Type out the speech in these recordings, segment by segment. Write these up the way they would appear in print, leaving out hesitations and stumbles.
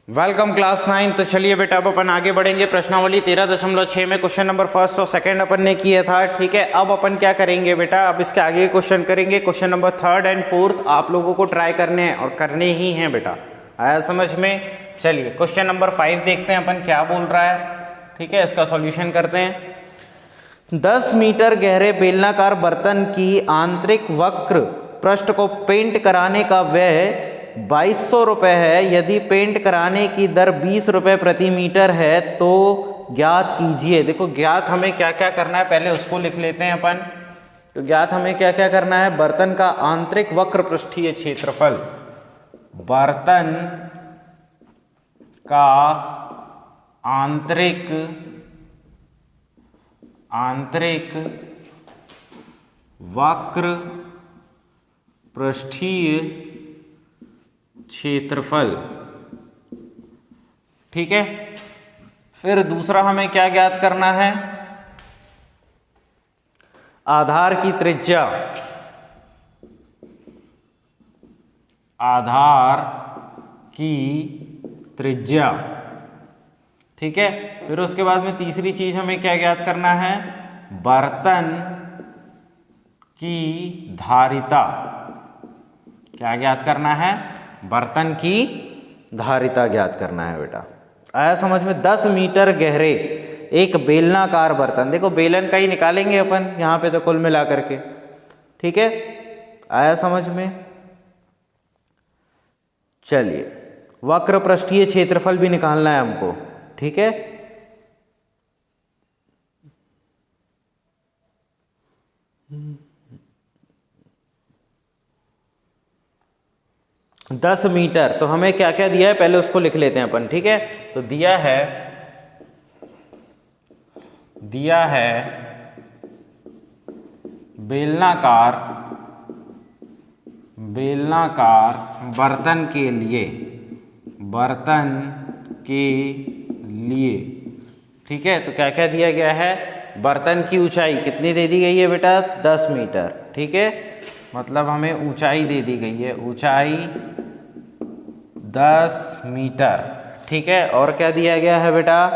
Welcome class 9। तो चलिए बेटा अब अपन आगे बढ़ेंगे। प्रश्नावली 13.6 में क्वेश्चन नंबर फर्स्ट और सेकंड अपन ने किया था। ठीक है, अब अपन क्या करेंगे बेटा, अब इसके आगे क्वेश्चन करेंगे। Question number third and fourth आप लोगों को ट्राई करने हैं और करने ही हैं बेटा। आया समझ में? चलिए क्वेश्चन नंबर 5 देखते हैं अपन क्या बोल रहा है। ठीक है, इसका सॉल्यूशन करते हैं। 10 मीटर गहरे बेलनाकार बर्तन की आंतरिक वक्र पृष्ठ को पेंट कराने का व्यय 2200 रुपये है। यदि पेंट कराने की दर 20 रुपये प्रति मीटर है तो ज्ञात कीजिए। देखो ज्ञात हमें क्या क्या करना है, पहले उसको लिख लेते हैं अपन। तो ज्ञात हमें क्या क्या करना है, बर्तन का आंतरिक वक्र पृष्ठीय क्षेत्रफल, बर्तन का आंतरिक वक्र पृष्ठीय क्षेत्रफल। ठीक है, फिर दूसरा हमें क्या ज्ञात करना है, आधार की त्रिज्या, आधार की त्रिज्या। ठीक है, फिर उसके बाद में तीसरी चीज हमें क्या ज्ञात करना है, बर्तन की धारिता। क्या ज्ञात करना है, बर्तन की धारिता ज्ञात करना है बेटा। आया समझ में? 10 मीटर गहरे एक बेलनाकार बर्तन, देखो बेलन का ही निकालेंगे अपन यहाँ पे तो कुल मिला करके। ठीक है, आया समझ में? चलिए वक्र पृष्ठीय क्षेत्रफल भी निकालना है हमको। ठीक है, दस मीटर तो हमें क्या क्या दिया है पहले उसको लिख लेते हैं अपन। ठीक है, तो दिया है बेलनाकार बर्तन के लिए। ठीक है, तो क्या क्या दिया गया है, बर्तन की ऊंचाई कितनी दे दी गई है बेटा, 10 मीटर। ठीक है, मतलब हमें ऊंचाई दे दी गई है, ऊंचाई 10 मीटर। ठीक है, और क्या दिया गया है बेटा,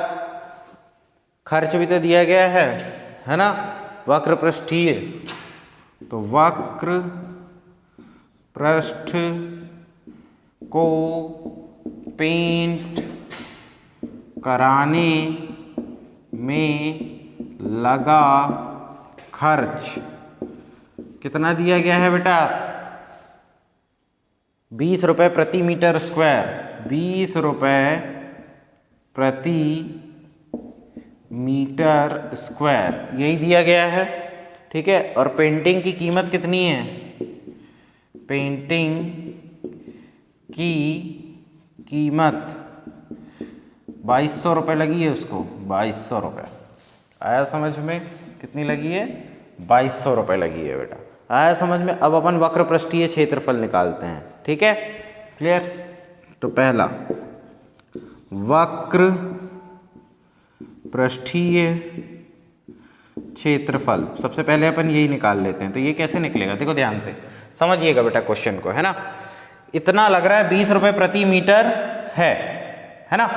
खर्च भी तो दिया गया है ना, वक्र पृष्ठीय। तो वक्र पृष्ठ को पेंट कराने में लगा खर्च कितना दिया गया है बेटा, 20 रुपये प्रति मीटर स्क्वायर। 20 रुपये प्रति मीटर स्क्वायर यही दिया गया है। ठीक है, और पेंटिंग की कीमत कितनी है, पेंटिंग की कीमत 2200 रुपये लगी है उसको, 2200 रुपये। आया समझ में? कितनी लगी है, 2200 रुपये लगी है बेटा। आया समझ में? अब अपन वक्र पृष्ठीय क्षेत्रफल निकालते हैं। ठीक है, क्लियर? तो पहला वक्र पृष्ठीय क्षेत्रफल, सबसे पहले अपन यही निकाल लेते हैं। तो ये कैसे निकलेगा, देखो ध्यान से समझिएगा बेटा क्वेश्चन को, है ना। इतना लग रहा है 20 रुपये प्रति मीटर है ना।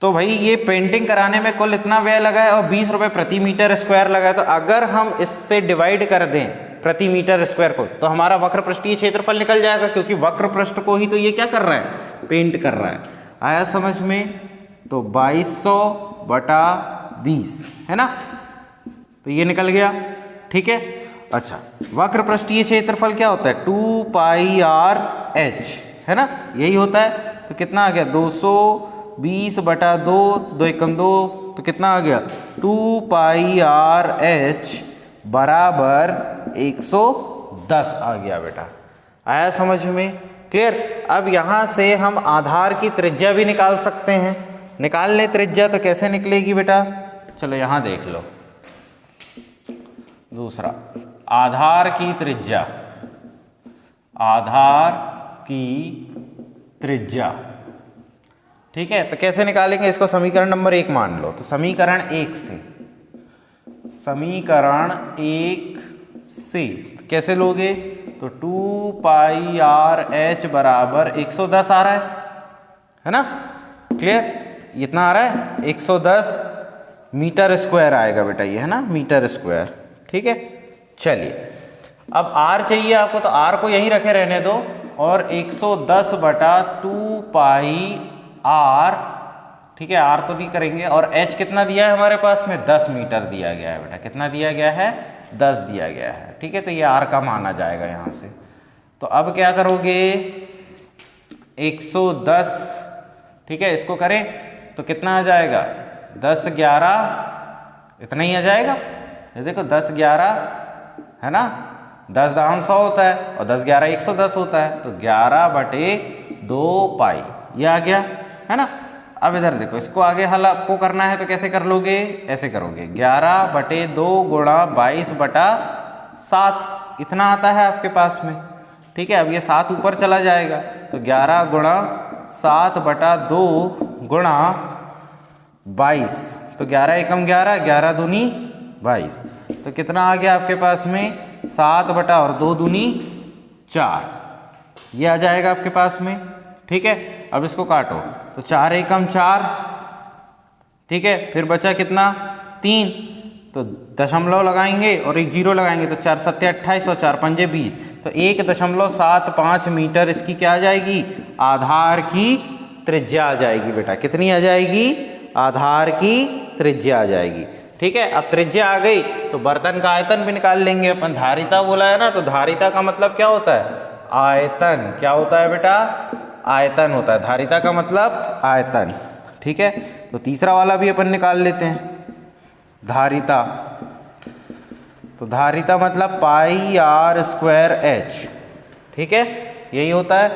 तो भाई ये पेंटिंग कराने में कुल इतना व्यय लगा है और 20 रुपये प्रति मीटर स्क्वायर लगा है। तो अगर हम इससे डिवाइड कर दें प्रति मीटर स्क्वायर को तो हमारा वक्र पृष्ठीय क्षेत्रफल निकल जाएगा, क्योंकि वक्र पृष्ठ को ही तो ये क्या कर रहा है, पेंट कर रहा है। आया समझ में? तो 2200 बटा 20 है ना, तो ये निकल गया। ठीक है, अच्छा वक्र पृष्ठीय क्षेत्रफल क्या होता है, 2 पाई आर एच, है ना, यही होता है। तो कितना आ गया, 220 बटा 2, 2 एकम 2, तो कितना आ गया, 2 पाई आर एच बराबर 110 आ गया बेटा। आया समझ में? क्लियर? अब यहाँ से हम आधार की त्रिज्या भी निकाल सकते हैं। निकाल ले त्रिज्या, तो कैसे निकलेगी बेटा, चलो यहाँ देख लो। दूसरा आधार की त्रिज्या, आधार की त्रिज्या। ठीक है, तो कैसे निकालेंगे इसको, समीकरण नंबर 1 मान लो। तो समीकरण 1 से कैसे लोगे, तो 2 पाई आर एच बराबर 110 आ रहा है ना, क्लियर। इतना आ रहा है 110 मीटर स्क्वायर आएगा बेटा ये, है ना, मीटर स्क्वायर, ठीक है। चलिए अब आर चाहिए आपको, तो आर को यहीं रखे रहने दो, और 110 बटा 2 पाई आर, ठीक है, आर तो नहीं करेंगे, और एच कितना दिया है हमारे पास में, 10 मीटर दिया गया है बेटा, कितना दिया गया है, 10 दिया गया है, ठीक है। तो ये आर का मान आ जाएगा यहाँ से। तो अब क्या करोगे, 110, ठीक है, इसको करें तो कितना आ जाएगा, 10 11, इतना ही आ जाएगा। ये देखो 10 11 है ना, 10 दाम 100 होता है, और 10 11 110 होता है, तो 11 बटे 2 पाई ये आ गया, है ना। अब इधर देखो, इसको आगे हल आपको करना है तो कैसे कर लोगे, ऐसे करोगे, 11 बटे 2 गुणा 22 बटा 7, इतना आता है आपके पास में, ठीक है। अब ये 7 ऊपर चला जाएगा, तो 11 गुणा 7 बटा 2 गुणा 22, तो 11 एकम 11, 11 दूनी 22, तो कितना आ गया आपके पास में, 7 बटा और 2 दूनी 4, ये आ जाएगा आपके पास में, ठीक है। अब इसको काटो, तो 4 एकम 4, ठीक है, फिर बचा कितना 3, तो दशमलव लगाएंगे और एक जीरो लगाएंगे, तो 4 सत्ते 28 और 4 पंजे 20, तो 1.75 मीटर इसकी क्या आ जाएगी, आधार की त्रिज्या आ जाएगी बेटा, कितनी आ जाएगी, आधार की त्रिज्या आ जाएगी, ठीक है। अब त्रिज्या आ गई तो बर्तन का आयतन भी निकाल लेंगे अपन, धारिता बोला है ना, तो धारिता का मतलब क्या होता है, आयतन, क्या होता है बेटा, आयतन होता है, धारिता का मतलब आयतन, ठीक है। तो तीसरा वाला भी अपन निकाल लेते हैं, धारिता, तो धारिता मतलब पाई आर स्क्वायर एच, ठीक है, यही होता है।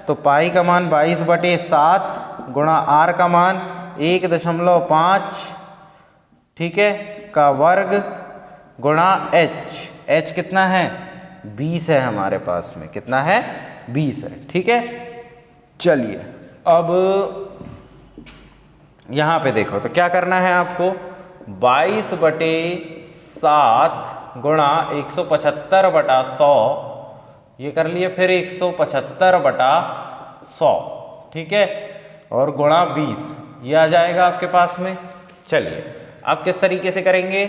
तो पाई का मान 22 बटे 7 गुणा आर का मान 1.5, ठीक है, का वर्ग गुणा एच, एच कितना है 20 है हमारे पास में, कितना है 20 है, ठीक है। चलिए अब यहाँ पे देखो, तो क्या करना है आपको, 22 बटे 7 गुणा 175 बटा 100, ये कर लिए, फिर 175 बटा 100, ठीक है, और गुणा 20, ये आ जाएगा आपके पास में। चलिए अब किस तरीके से करेंगे,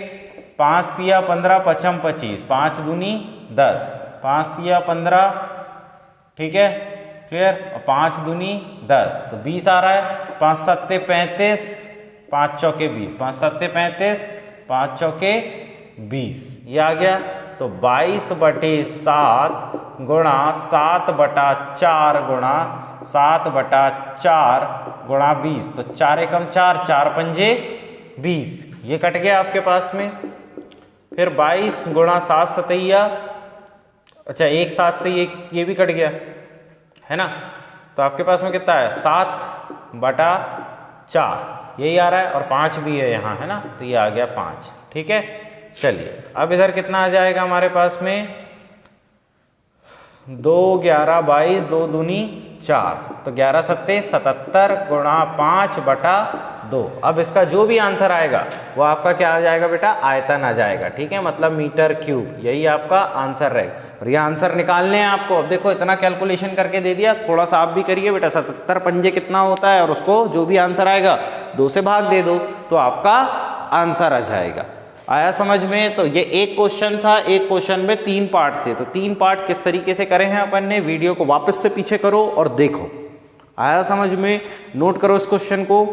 5 तिया 15 पचम 25, 5 दूनी 10, 5 तिया 15, ठीक है, क्लियर, और 5 दूनी 10, तो 20 आ रहा है, 5 सत्ते 35, 5 चौके 20, 5 सत्ते 35, 5 चौके 20, ये आ गया। तो 22 बटे 7 गुणा 7 बटा 4 गुणा 7 बटा 4 गुणा 20, तो 4 एकम 4, 4 पंजे 20, ये कट गया आपके पास में। फिर 22 गुणा 7 सतैया, अच्छा एक 7 से ये भी कट गया, है ना, तो आपके पास में कितना है, 7 बटा 4, यही आ रहा है, और 5 भी है यहाँ, है ना, तो ये आ गया 5, ठीक है। चलिए अब इधर कितना आ जाएगा हमारे पास में, 2 11 22, 2 दूनी 4, तो 11 सत्ते 77 गुणा 5 बटा 2। अब इसका जो भी आंसर आएगा वो आपका क्या आ जाएगा बेटा, आयतन आ जाएगा, ठीक है, मतलब मीटर क्यूब, यही आपका आंसर रहेगा। और ये आंसर निकालने हैं आपको। अब देखो इतना कैलकुलेशन करके दे दिया, थोड़ा सा आप भी करिए बेटा, 77 पंजे कितना होता है, और उसको जो भी आंसर आएगा 2 से भाग दे दो, तो आपका आंसर आ जाएगा। आया समझ में। तो ये एक क्वेश्चन था, एक क्वेश्चन में 3 पार्ट थे, तो 3 पार्ट किस तरीके से करे हैं अपन ने, वीडियो को वापस से पीछे करो और देखो। आया समझ में, नोट करो इस क्वेश्चन को।